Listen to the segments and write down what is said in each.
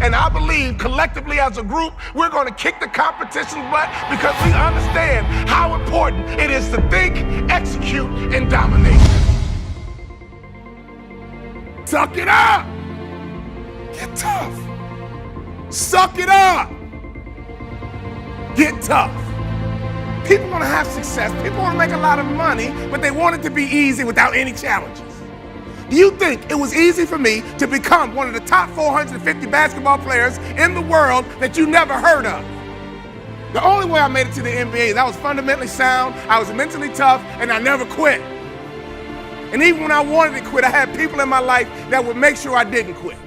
And I believe collectively as a group, we're going to kick the competition's butt because we understand how important it is to think, execute, and dominate. Suck it up. Get tough. Suck it up. Get tough. People want to have success. People want to make a lot of money, but they want it to be easy without any challenges. Do you think it was easy for me to become one of the top 450 basketball players in the world that you never heard of? The only way I made it to the NBA is I was fundamentally sound, I was mentally tough, and I never quit. And even when I wanted to quit, I had people in my life that would make sure I didn't quit.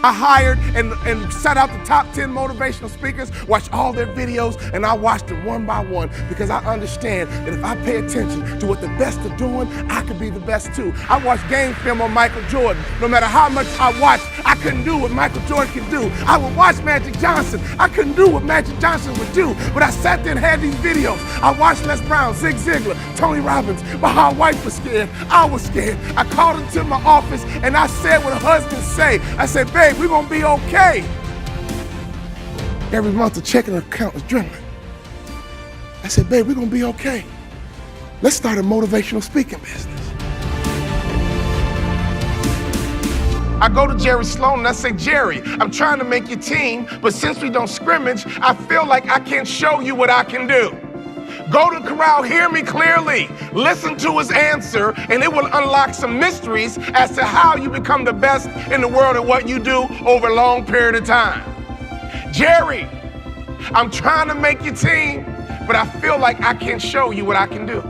I hired and sought out the top 10 motivational speakers, watched all their videos, and I watched them one by one because I understand that if I pay attention to what the best are doing, I could be the best too. I watched game film on Michael Jordan. No matter how much I watched, I couldn't do what Michael Jordan could do. I would watch Magic Johnson. I couldn't do what Magic Johnson would do, but I sat there and had these videos. I watched Les Brown, Zig Ziglar, Tony Robbins. My hard wife was scared. I was scared. I called into my office and I said what husbands say. I said, babe, we're gonna be okay. Every month the checking account was dwindling. I said, babe, we're gonna be okay. Let's start a motivational speaking business. I go to Jerry Sloan and I say, Jerry, I'm trying to make your team, but since we don't scrimmage, I feel like I can't show you what I can do. Go to the corral, hear me clearly. Listen to his answer, and it will unlock some mysteries as to how you become the best in the world at what you do over a long period of time. Jerry, I'm trying to make your team, but I feel like I can't show you what I can do.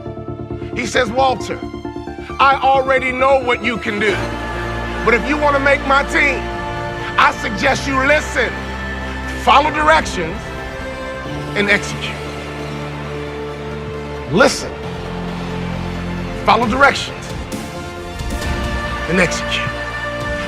He says, Walter, I already know what you can do, but if you want to make my team, I suggest you listen, follow directions, and execute. Listen, follow directions, and execute.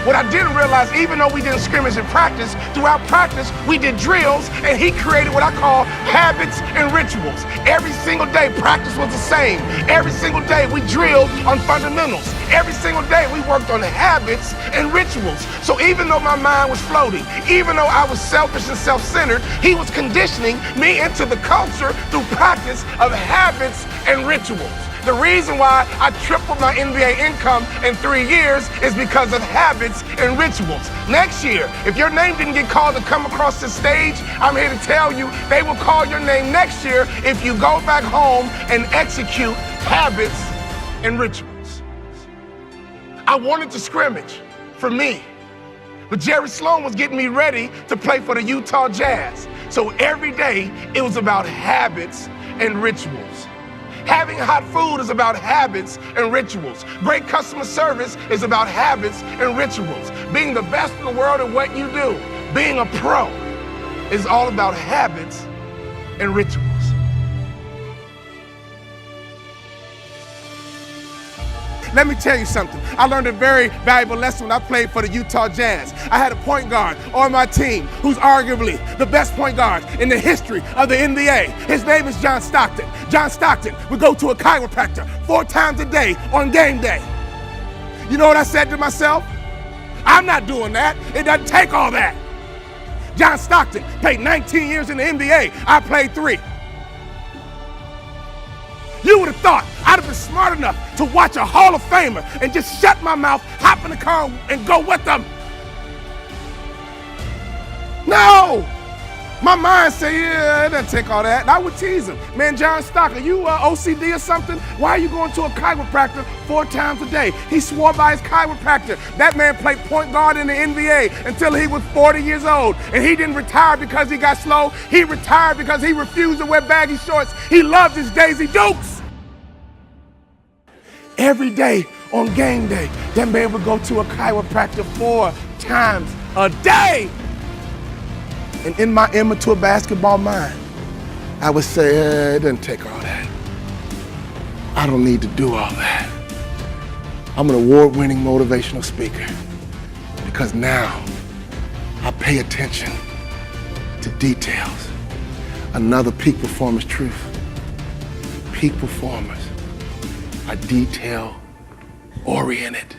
What I didn't realize, even though we didn't scrimmage in practice, throughout practice, we did drills, and he created what I call habits and rituals. Every single day, practice was the same. Every single day, we drilled on fundamentals. Every single day, we worked on habits and rituals. So even though my mind was floating, even though I was selfish and self-centered, he was conditioning me into the culture through practice of habits and rituals. The reason why I tripled my NBA income in 3 years is because of habits and rituals. Next year, if your name didn't get called to come across the stage, I'm here to tell you they will call your name next year if you go back home and execute habits and rituals. I wanted to scrimmage for me, but Jerry Sloan was getting me ready to play for the Utah Jazz. So every day, it was about habits and rituals. Having hot food is about habits and rituals. Great customer service is about habits and rituals. Being the best in the world at what you do, being a pro, is all about habits and rituals. Let me tell you something. I learned a very valuable lesson when I played for the Utah Jazz. I had a point guard on my team who's arguably the best point guard in the history of the NBA. His name is John Stockton. John Stockton would go to a chiropractor 4 times a day on game day. You know what I said to myself? I'm not doing that. It doesn't take all that. John Stockton played 19 years in the NBA. I played 3. You would have thought I'd have been smart enough to watch a Hall of Famer and just shut my mouth, hop in the car, and go with them. No! My mind said, yeah, it doesn't take all that. And I would tease him. Man, John Stockton, you OCD or something? Why are you going to a chiropractor 4 times a day? He swore by his chiropractor. That man played point guard in the NBA until he was 40 years old. And he didn't retire because he got slow. He retired because he refused to wear baggy shorts. He loved his Daisy Dukes. Every day on game day, that man would go to a chiropractor 4 times a day. And in my immature basketball mind, I would say, it doesn't take all that. I don't need to do all that. I'm an award-winning motivational speaker because now I pay attention to details. Another peak performance truth. Peak performers are detail-oriented.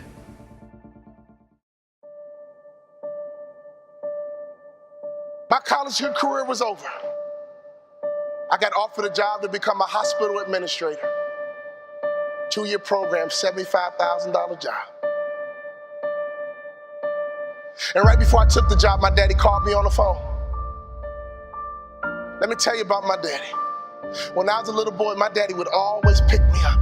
My college career was over. I got offered a job to become a hospital administrator. 2-year program, $75,000 job. And right before I took the job, my daddy called me on the phone. Let me tell you about my daddy. When I was a little boy, my daddy would always pick me up.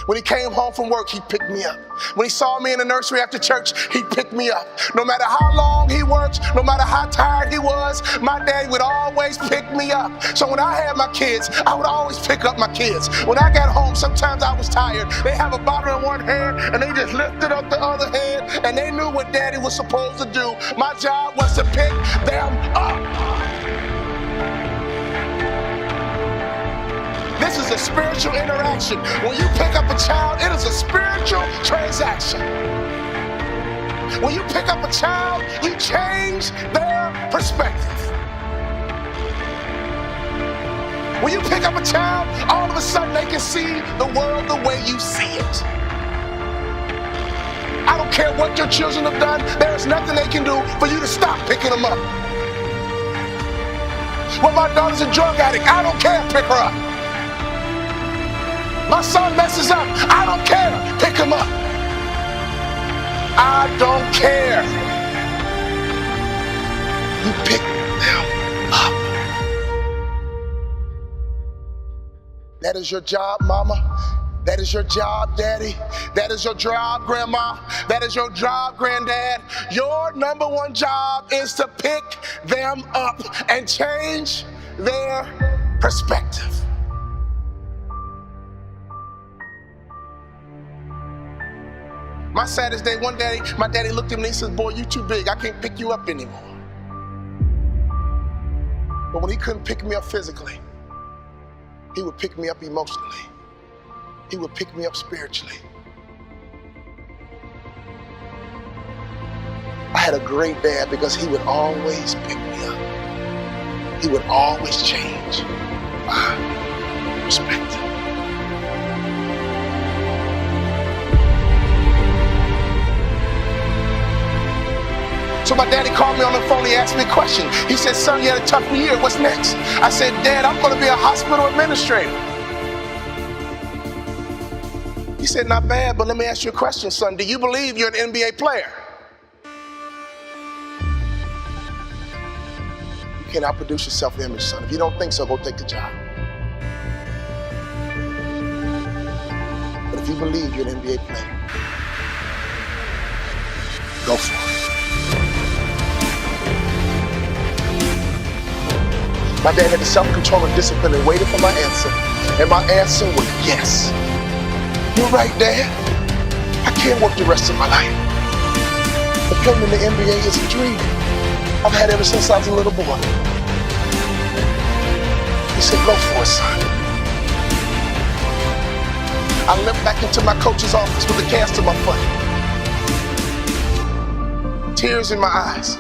When he came home from work, he picked me up. When he saw me in the nursery after church, he picked me up. No matter how long he worked, no matter how tired he was, my daddy would always pick me up. So when I had my kids, I would always pick up my kids. When I got home, sometimes I was tired. They have a bottle in one hand, and they just lifted up the other hand, and they knew what daddy was supposed to do. My job was to pick them up. This is a spiritual interaction. When you pick up a child, it is a spiritual transaction. When you pick up a child, you change their perspective. When you pick up a child, all of a sudden they can see the world the way you see it. I don't care what your children have done, there is nothing they can do for you to stop picking them up. When my daughter's a drug addict, I don't care, pick her up. My son messes up, I don't care, pick him up. I don't care. You pick them up. That is your job, mama. That is your job, daddy. That is your job, grandma. That is your job, granddad. Your number one job is to pick them up and change their perspective. My saddest day, one day, my daddy looked at me and he said, boy, you too big. I can't pick you up anymore. But when he couldn't pick me up physically, he would pick me up emotionally. He would pick me up spiritually. I had a great dad because he would always pick me up. He would always change my perspective. So my daddy called me on the phone, he asked me a question. He said, son, you had a tough year, what's next? I said, Dad, I'm gonna be a hospital administrator. He said, not bad, but let me ask you a question, son. Do you believe you're an NBA player? You can't outproduce your self-image, son. If you don't think so, go take the job. But if you believe you're an NBA player, go for it. My dad had the self-control and discipline and waited for my answer. And my answer was yes. You're right, Dad. I can't work the rest of my life. But playing in the NBA is a dream I've had ever since I was a little boy. He said, go for it, son. I limped back into my coach's office with a cast on my foot. Tears in my eyes.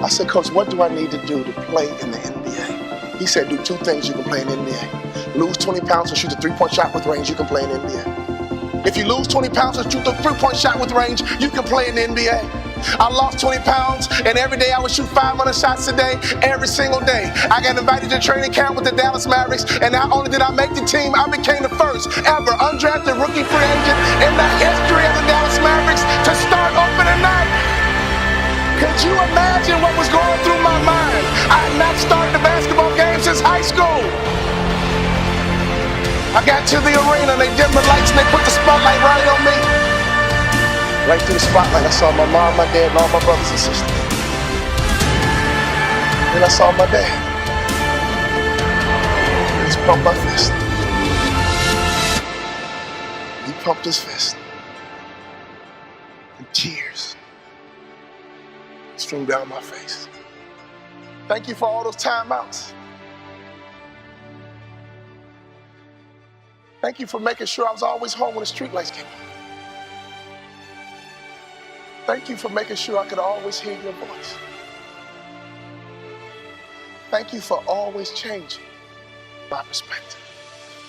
I said, Coach, what do I need to do to play in the NBA? He said, do 2 things you can play in the NBA. Lose 20 pounds and shoot a 3-point shot with range, you can play in the NBA. If you lose 20 pounds and shoot a 3-point shot with range, you can play in the NBA. I lost 20 pounds, and every day I would shoot 500 shots a day, every single day. I got invited to training camp with the Dallas Mavericks, and not only did I make the team, I became the first ever undrafted rookie free agent in the history of the Dallas Mavericks to start opening night. Could you imagine what was going through my mind? I had not started a basketball game since high school. I got to the arena, they dimmed the lights and they put the spotlight right on me. Right through the spotlight, I saw my mom, my dad, and all my brothers and sisters. Then I saw my dad. He just pumped my fist. He pumped his fist. And tears streamed down my face. Thank you for all those timeouts. Thank you for making sure I was always home when the streetlights came on. Thank you for making sure I could always hear your voice. Thank you for always changing my perspective.